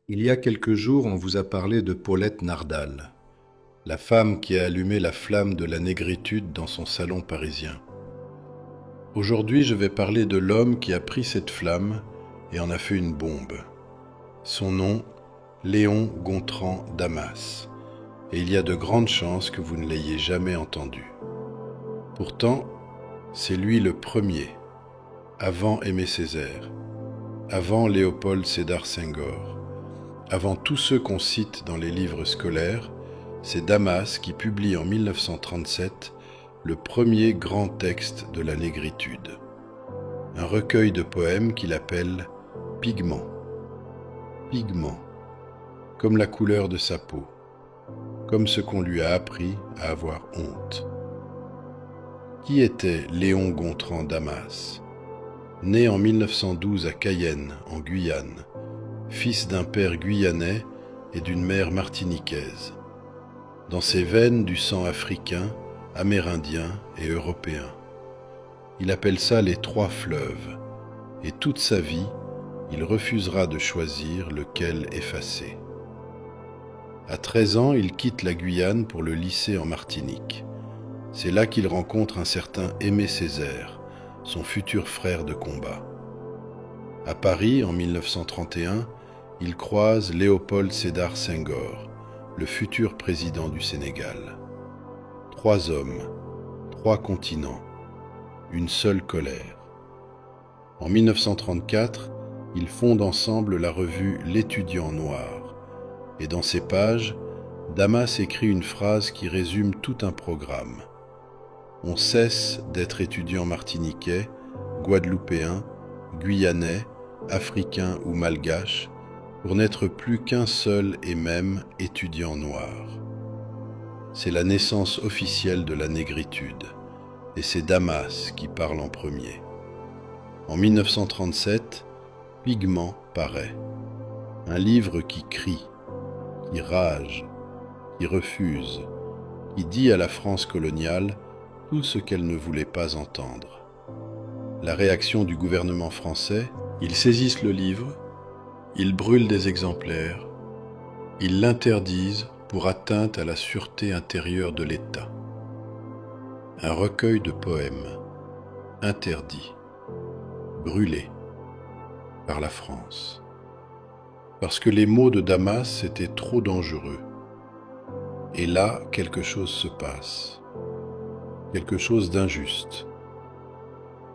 Il y a quelques jours, on vous a parlé de Paulette Nardal, la femme qui a allumé la flamme de la négritude dans son salon parisien. Aujourd'hui, je vais parler de l'homme qui a pris cette flamme et en a fait une bombe. Son nom, Léon Gontran Damas, et il y a de grandes chances que vous ne l'ayez jamais entendu. Pourtant, c'est lui le premier, avant Aimé Césaire, avant Léopold Sédar Senghor. Avant tous ceux qu'on cite dans les livres scolaires, c'est Damas qui publie en 1937 le premier grand texte de la négritude. Un recueil de poèmes qu'il appelle « Pigment ». Pigment, comme la couleur de sa peau, comme ce qu'on lui a appris à avoir honte. Qui était Léon Gontran Damas? Né en 1912 à Cayenne, en Guyane, fils d'un père guyanais et d'une mère martiniquaise. Dans ses veines du sang africain, amérindien et européen. Il appelle ça les trois fleuves, et toute sa vie, il refusera de choisir lequel effacer. À 13 ans, il quitte la Guyane pour le lycée en Martinique. C'est là qu'il rencontre un certain Aimé Césaire, son futur frère de combat. À Paris, en 1931, il croise Léopold Sédar Senghor, le futur président du Sénégal. 3 hommes, 3 continents, une seule colère. En 1934, ils fondent ensemble la revue L'Étudiant Noir, et dans ses pages, Damas écrit une phrase qui résume tout un programme. On cesse d'être étudiant martiniquais, guadeloupéen, guyanais, africain ou malgache, pour n'être plus qu'un seul et même étudiant noir. C'est la naissance officielle de la négritude, et c'est Damas qui parle en premier. En 1937, Pigment paraît, un livre qui crie, qui rage, qui refuse, qui dit à la France coloniale tout ce qu'elle ne voulait pas entendre. La réaction du gouvernement français, ils saisissent le livre, ils brûlent des exemplaires, ils l'interdisent pour atteinte à la sûreté intérieure de l'État. Un recueil de poèmes, interdit, brûlé par la France. Parce que les mots de Damas étaient trop dangereux. Et là, quelque chose se passe, quelque chose d'injuste.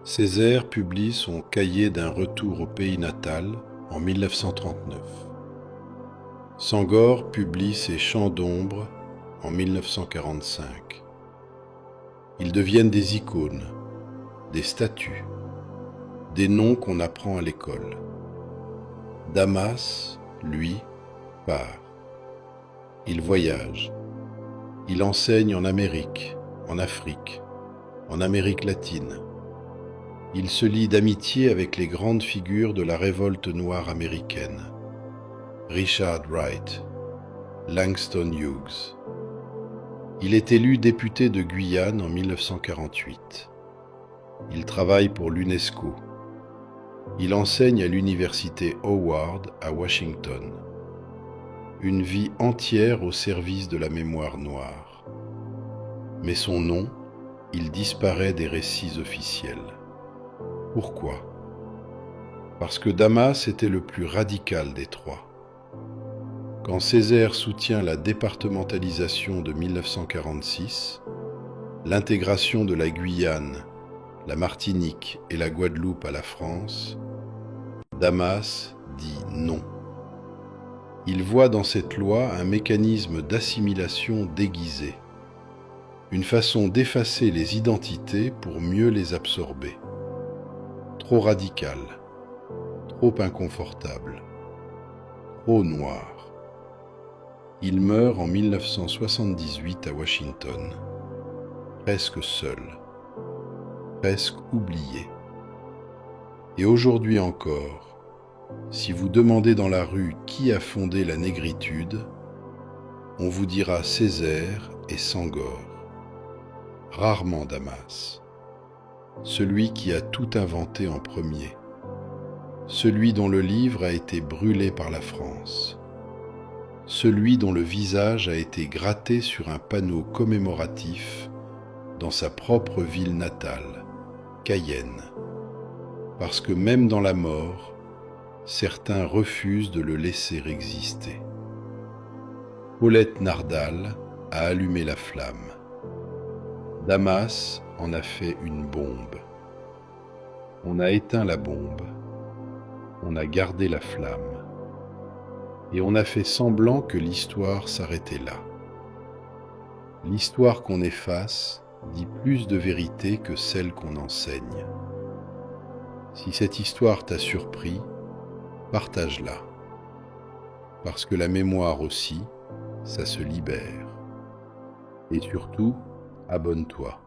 Césaire publie son cahier d'un retour au pays natal en 1939. Senghor publie ses Chants d'ombre en 1945. Ils deviennent des icônes, des statues, des noms qu'on apprend à l'école. Damas, lui, part. Il voyage. Il enseigne en Amérique, en Afrique, en Amérique latine. Il se lie d'amitié avec les grandes figures de la révolte noire américaine. Richard Wright, Langston Hughes. Il est élu député de Guyane en 1948. Il travaille pour l'UNESCO. Il enseigne à l'université Howard à Washington. Une vie entière au service de la mémoire noire. Mais son nom, il disparaît des récits officiels. Pourquoi? Parce que Damas était le plus radical des trois. Quand Césaire soutient la départementalisation de 1946, l'intégration de la Guyane, la Martinique et la Guadeloupe à la France, Damas dit non. Il voit dans cette loi un mécanisme d'assimilation déguisé, une façon d'effacer les identités pour mieux les absorber. Trop radical, trop inconfortable, trop noir. Il meurt en 1978 à Washington, presque seul, presque oublié. Et aujourd'hui encore, si vous demandez dans la rue qui a fondé la négritude, on vous dira Césaire et Senghor, rarement Damas. Celui qui a tout inventé en premier, celui dont le livre a été brûlé par la France. celui dont le visage a été gratté sur un panneau commémoratif dans sa propre ville natale, Cayenne, parce que même dans la mort, certains refusent de le laisser exister. Paulette Nardal a allumé la flamme. Damas en a fait une bombe. On a éteint la bombe, on a gardé la flamme, et on a fait semblant que l'histoire s'arrêtait là. L'histoire qu'on efface dit plus de vérité que celle qu'on enseigne. Si cette histoire t'a surpris, partage-la, parce que la mémoire aussi, ça se libère. Et surtout, abonne-toi.